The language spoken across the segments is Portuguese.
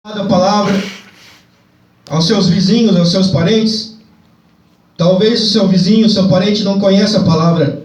A palavra aos seus vizinhos, aos seus parentes. Talvez o seu vizinho, o seu parente não conheça a palavra.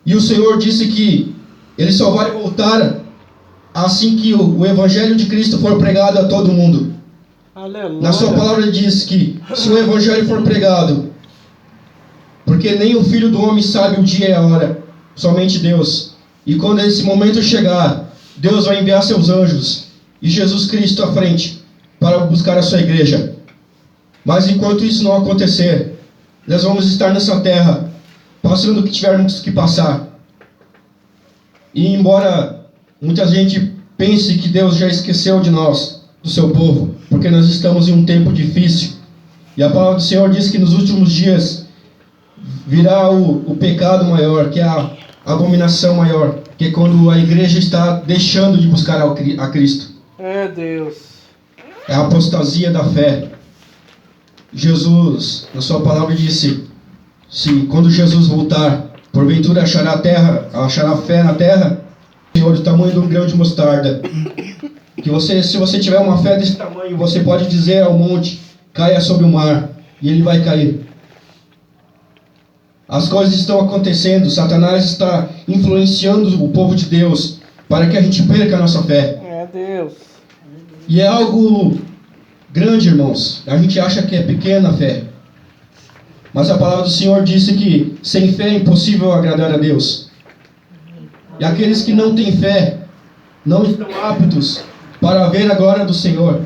E o Senhor disse que Ele só vai voltar assim que o Evangelho de Cristo for pregado a todo mundo. Aleluia. Na sua palavra Ele diz que se o Evangelho for pregado, porque nem o Filho do Homem sabe o dia e a hora, somente Deus. E quando esse momento chegar, Deus vai enviar seus anjos e Jesus Cristo à frente para buscar a sua igreja. Mas enquanto isso não acontecer, nós vamos estar nessa terra passando o que tivermos que passar. E embora muita gente pense que Deus já esqueceu de nós, do seu povo, porque nós estamos em um tempo difícil, e a palavra do Senhor diz que nos últimos dias virá o pecado maior, que é a abominação maior, que é quando a igreja está deixando de buscar a Cristo. É Deus. É a apostasia da fé. Jesus, na sua palavra, disse: se quando Jesus voltar, porventura achará fé na terra, Senhor, do tamanho de um grão de mostarda. Que se você tiver uma fé desse tamanho, você pode dizer ao monte: caia sobre o mar, e ele vai cair. As coisas estão acontecendo, Satanás está influenciando o povo de Deus para que a gente perca a nossa fé. É Deus. E é algo grande, irmãos. A gente acha que é pequena a fé. Mas a palavra do Senhor disse que sem fé é impossível agradar a Deus. E aqueles que não têm fé não estão aptos para ver a glória do Senhor.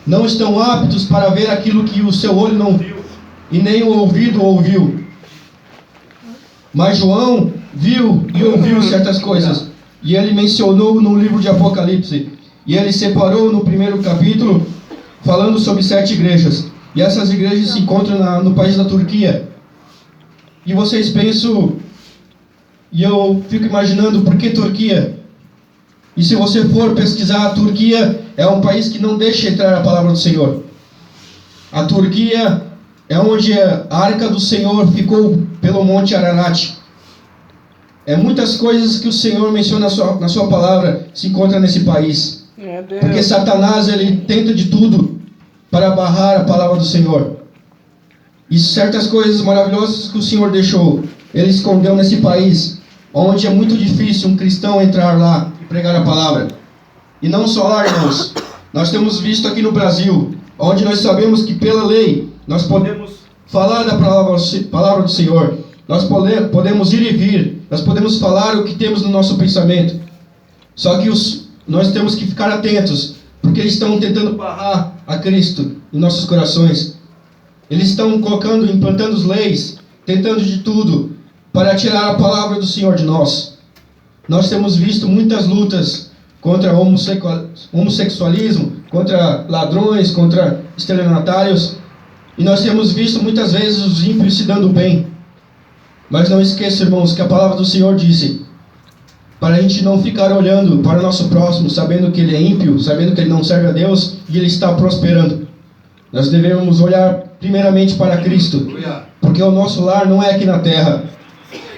Não estão aptos para ver aquilo que o seu olho não viu e nem o ouvido ouviu. Mas João viu e ouviu certas coisas. E ele mencionou no livro de Apocalipse. E ele separou no primeiro capítulo, falando sobre 7 igrejas. E essas igrejas se encontram no país da Turquia. E vocês pensam, e eu fico imaginando, por que Turquia? E se você for pesquisar, a Turquia é um país que não deixa entrar a palavra do Senhor. A Turquia é onde a arca do Senhor ficou pelo Monte Ararat. É muitas coisas que o Senhor menciona na sua palavra se encontram nesse país. Porque Satanás, ele tenta de tudo para barrar a palavra do Senhor. E certas coisas maravilhosas que o Senhor deixou, ele escondeu nesse país, onde é muito difícil um cristão entrar lá e pregar a palavra. E não só lá, irmãos. Nós temos visto aqui no Brasil, onde nós sabemos que pela lei nós podemos falar da palavra do Senhor. Nós podemos ir e vir. Nós podemos falar o que temos no nosso pensamento. Só que nós temos que ficar atentos, porque eles estão tentando barrar a Cristo em nossos corações. Eles estão implantando as leis, tentando de tudo para tirar a palavra do Senhor de nós. Nós temos visto muitas lutas contra homossexualismo, contra ladrões, contra estelionatários. E nós temos visto muitas vezes os ímpios se dando bem. Mas não esqueça, irmãos, que a palavra do Senhor disse para a gente não ficar olhando para o nosso próximo, sabendo que ele é ímpio, sabendo que ele não serve a Deus e ele está prosperando. Nós devemos olhar primeiramente para Cristo, porque o nosso lar não é aqui na terra.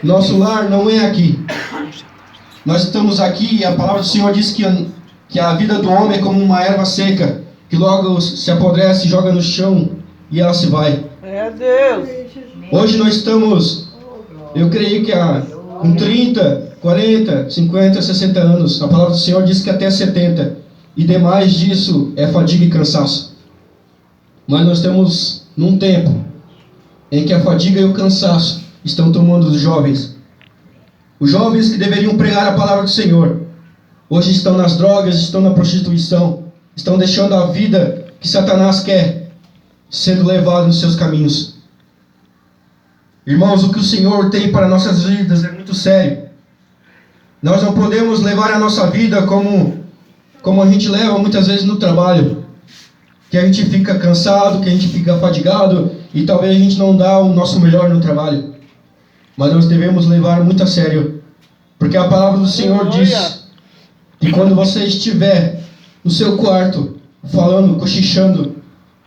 Nosso lar não é aqui. Nós estamos aqui e a palavra do Senhor diz que a vida do homem é como uma erva seca, que logo se apodrece, joga no chão e ela se vai. É Deus. Hoje nós estamos, eu creio que com 30, 40, 50, 60 anos. A palavra do Senhor diz que até 70. E demais disso é fadiga e cansaço. Mas nós estamos num tempo em que a fadiga e o cansaço estão tomando os jovens. Os jovens que deveriam pregar a palavra do Senhor, hoje estão nas drogas, estão na prostituição, estão deixando a vida que Satanás quer, sendo levado nos seus caminhos. Irmãos, o que o Senhor tem para nossas vidas é muito sério. Nós não podemos levar a nossa vida como a gente leva muitas vezes no trabalho. Que a gente fica cansado, que a gente fica fadigado e talvez a gente não dá o nosso melhor no trabalho. Mas nós devemos levar muito a sério. Porque a palavra do Senhor diz que quando você estiver no seu quarto, falando, cochichando,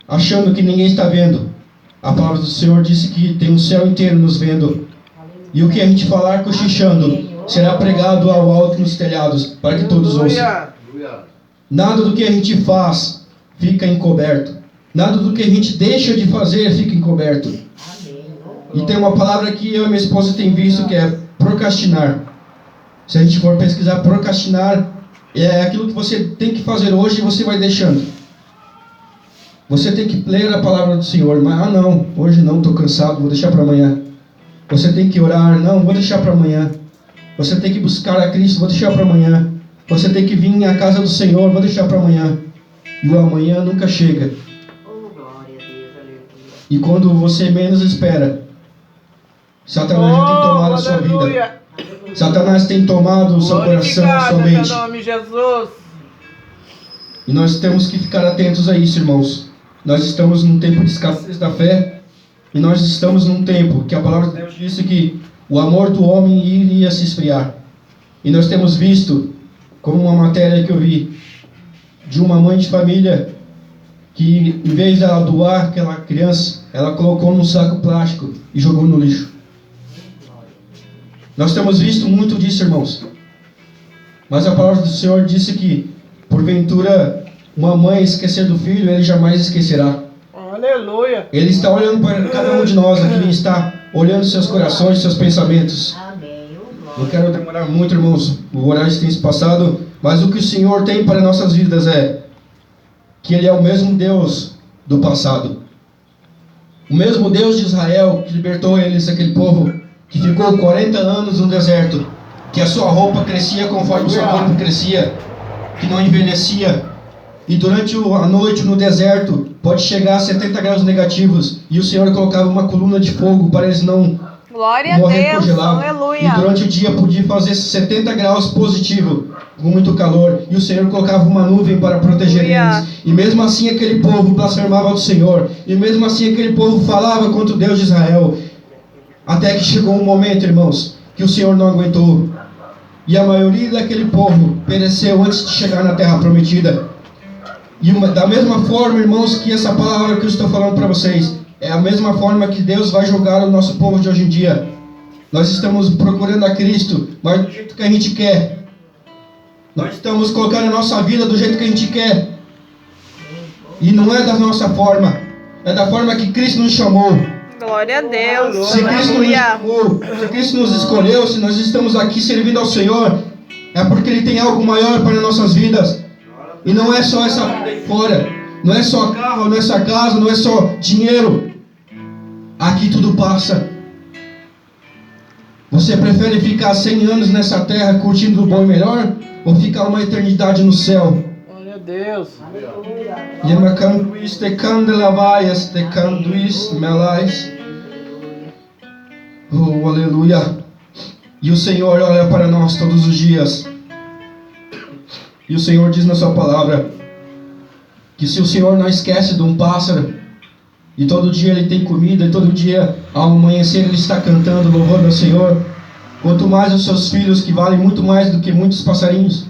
achando que ninguém está vendo, a palavra do Senhor disse que tem o céu inteiro nos vendo. E o que a gente falar cochichando será pregado ao alto nos telhados, para que todos ouçam. Nada do que a gente faz fica encoberto. Nada do que a gente deixa de fazer fica encoberto. E tem uma palavra que eu e minha esposa tem visto que é procrastinar. Se a gente for pesquisar, procrastinar é aquilo que você tem que fazer hoje e você vai deixando. Você tem que ler a palavra do Senhor, mas não, hoje não, estou cansado, vou deixar para amanhã. Você tem que orar, não, vou deixar para amanhã. Você tem que buscar a Cristo, vou deixar para amanhã. Você tem que vir à casa do Senhor, vou deixar para amanhã. E o amanhã nunca chega. E quando você menos espera, Satanás já tem tomado a sua vida. Satanás tem tomado o seu coração, a sua mente. Nome, Jesus. E nós temos que ficar atentos a isso, irmãos. Nós estamos num tempo de escassez da fé. E nós estamos num tempo que a palavra de Deus disse que o amor do homem iria se esfriar. E nós temos visto, como uma matéria que eu vi, de uma mãe de família que, em vez de ela doar aquela criança, ela colocou num saco plástico e jogou no lixo. Nós temos visto muito disso, irmãos. Mas a palavra do Senhor disse que, porventura, uma mãe esquecer do filho, ele jamais esquecerá. Aleluia. Ele está olhando para cada um de nós aqui, está olhando seus corações, seus pensamentos. Não quero demorar muito, irmãos, o horário tem se passado, mas o que o Senhor tem para nossas vidas é que Ele é o mesmo Deus do passado. O mesmo Deus de Israel que libertou eles, aquele povo que ficou 40 anos no deserto, que a sua roupa crescia conforme o seu corpo crescia, que não envelhecia. E durante a noite no deserto pode chegar a 70 graus negativos e o Senhor colocava uma coluna de fogo para eles não Glória morrer a Deus, congelados. aleluia. E durante o dia podia fazer 70 graus positivo, com muito calor, e o Senhor colocava uma nuvem para proteger eles. E mesmo assim aquele povo blasfemava do Senhor, e mesmo assim aquele povo falava contra o Deus de Israel. Até que chegou um momento, irmãos, que o Senhor não aguentou. E a maioria daquele povo pereceu antes de chegar na terra prometida. E da mesma forma, irmãos, que essa palavra que eu estou falando para vocês, é a mesma forma que Deus vai julgar o nosso povo de hoje em dia. Nós estamos procurando a Cristo, mas do jeito que a gente quer. Nós estamos colocando a nossa vida do jeito que a gente quer. E não é da nossa forma, é da forma que Cristo nos chamou. Glória a Deus, Se Cristo nos aleluia. chamou, se Cristo nos escolheu, se nós estamos aqui servindo ao Senhor, é porque Ele tem algo maior para nossas vidas. E não é só essa vida aí fora, não é só carro, não é só casa, não é só dinheiro. Aqui tudo passa. Você prefere ficar 100 anos nessa terra curtindo o bom e melhor, ou ficar uma eternidade no céu? Glória a Deus. Yemacanduis te candelavaias, te canduis melais. Oh, aleluia. E o Senhor olha para nós todos os dias. E o Senhor diz na sua palavra que se o Senhor não esquece de um pássaro, e todo dia ele tem comida, e todo dia ao amanhecer ele está cantando, louvando ao Senhor, quanto mais os seus filhos, que valem muito mais do que muitos passarinhos.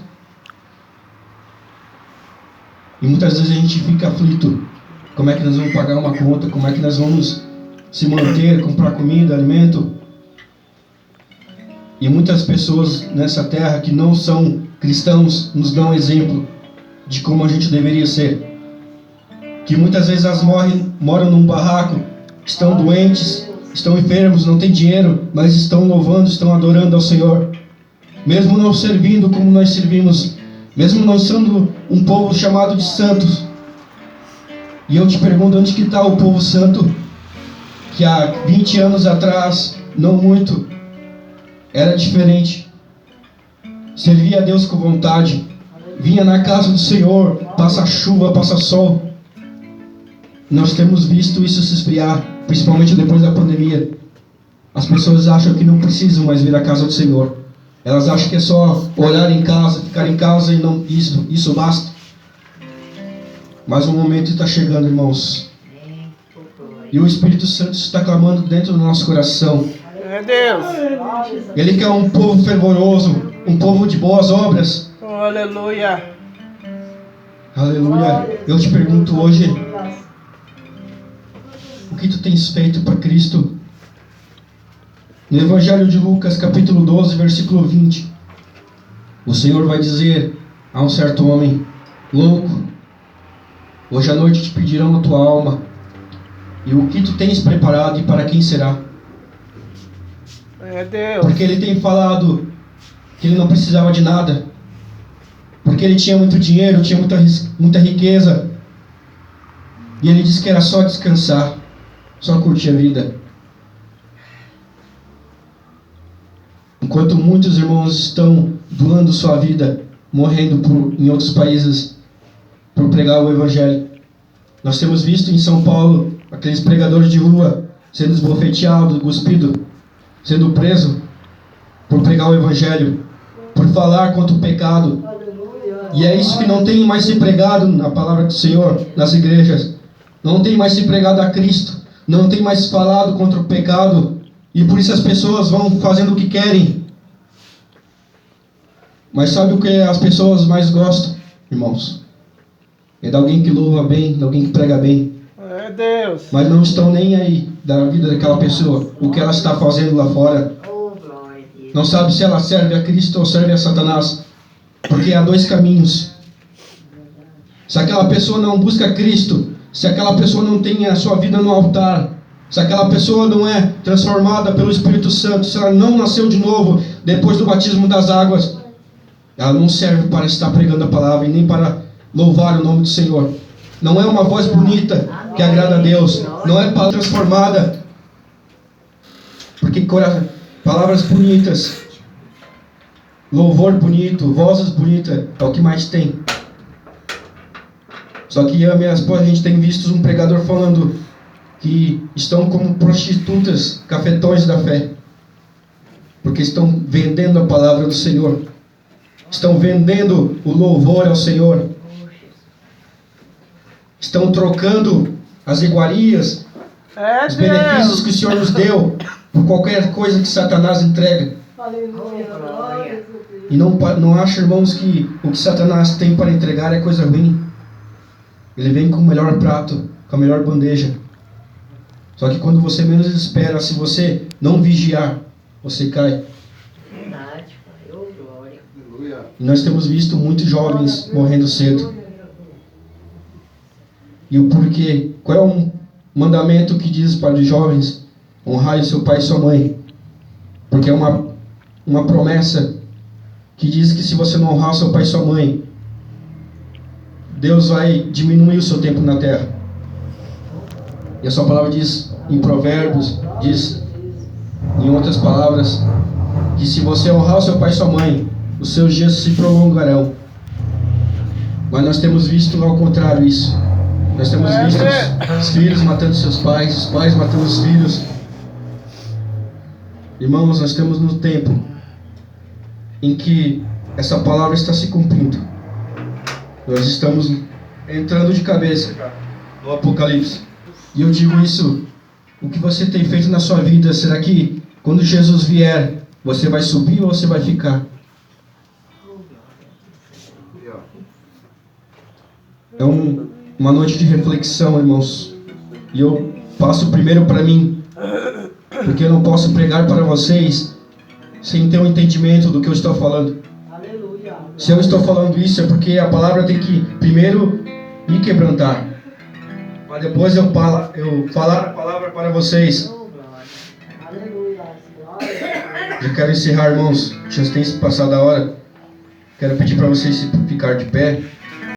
E muitas vezes a gente fica aflito. Como é que nós vamos pagar uma conta? Como é que nós vamos se manter, comprar comida, alimento? E muitas pessoas nessa terra que não são cristãos nos dão exemplo de como a gente deveria ser. Que muitas vezes elas moram num barraco, estão doentes, estão enfermos, não têm dinheiro, mas estão louvando, estão adorando ao Senhor. Mesmo não servindo como nós servimos, mesmo não sendo um povo chamado de santos. E eu te pergunto, onde que está o povo santo? Que há 20 anos atrás, não muito, era diferente. Servia a Deus com vontade. Vinha na casa do Senhor, passa chuva, passa sol. Nós temos visto isso se esfriar, principalmente depois da pandemia. As pessoas acham que não precisam mais vir à casa do Senhor. Elas acham que é só orar em casa, ficar em casa e não isso basta. Mas o momento está chegando, irmãos. E o Espírito Santo está clamando dentro do nosso coração. Meu Deus. Ele quer um povo fervoroso, um povo de boas obras. Aleluia. Aleluia. Eu te pergunto hoje, o que tu tens feito para Cristo? No Evangelho de Lucas, capítulo 12, versículo 20, o Senhor vai dizer a um certo homem louco. Hoje à noite te pedirão a tua alma. E o que tu tens preparado e para quem será? É Deus. Porque ele tem falado que ele não precisava de nada. Porque ele tinha muito dinheiro, tinha muita riqueza. E ele disse que era só descansar, só curtir a vida. Enquanto muitos irmãos estão doando sua vida, morrendo em outros países por pregar o Evangelho. Nós temos visto em São Paulo aqueles pregadores de rua sendo esbofeteados, cuspidos, sendo preso por pregar o Evangelho, por falar contra o pecado. E é isso que não tem mais se pregado na palavra do Senhor, nas igrejas. Não tem mais se pregado a Cristo. Não tem mais falado contra o pecado. E por isso as pessoas vão fazendo o que querem. Mas sabe o que as pessoas mais gostam, irmãos? É de alguém que louva bem, de alguém que prega bem. É Deus. Mas não estão nem aí da vida daquela pessoa, o que ela está fazendo lá fora. Não sabe se ela serve a Cristo ou serve a Satanás. Porque há dois caminhos. Se aquela pessoa não busca Cristo, se aquela pessoa não tem a sua vida no altar, se aquela pessoa não é transformada pelo Espírito Santo, se ela não nasceu de novo depois do batismo das águas, ela não serve para estar pregando a palavra e nem para louvar o nome do Senhor. Não é uma voz bonita que agrada a Deus, não é palavra transformada, porque palavras bonitas, louvor bonito, vozes bonitas é o que mais tem. Só que eu e minha esposa, a gente tem visto um pregador falando que estão como prostitutas, cafetões da fé, porque estão vendendo a palavra do Senhor, estão vendendo o louvor ao Senhor, estão trocando as iguarias, os benefícios que o Senhor nos deu por qualquer coisa que Satanás entrega. E não acha, irmãos, que o que Satanás tem para entregar é coisa ruim. Ele vem com o melhor prato, com a melhor bandeja. Só que quando você menos espera, se você não vigiar, você cai. E nós temos visto muitos jovens morrendo cedo. E o porquê? Qual é um mandamento que diz para os jovens? Honrai o seu pai e sua mãe. Porque é uma promessa que diz que se você não honrar o seu pai e sua mãe, Deus vai diminuir o seu tempo na terra. E a sua palavra diz em Provérbios, diz em outras palavras, que se você honrar o seu pai e sua mãe, os seus dias se prolongarão. Mas nós temos visto ao contrário isso. Nós temos visto os filhos matando seus pais, os pais matando os filhos. Irmãos, nós estamos no tempo em que essa palavra está se cumprindo. Nós estamos entrando de cabeça no Apocalipse. E eu digo isso, o que você tem feito na sua vida, será que quando Jesus vier, você vai subir ou você vai ficar? É uma noite de reflexão, irmãos. E eu passo primeiro para mim, porque eu não posso pregar para vocês sem ter um entendimento do que eu estou falando. Se eu estou falando isso é porque a palavra tem que primeiro me quebrantar, para depois eu falar a palavra para vocês. Eu quero encerrar, irmãos. Já tem passado a hora. Quero pedir para vocês ficar de pé.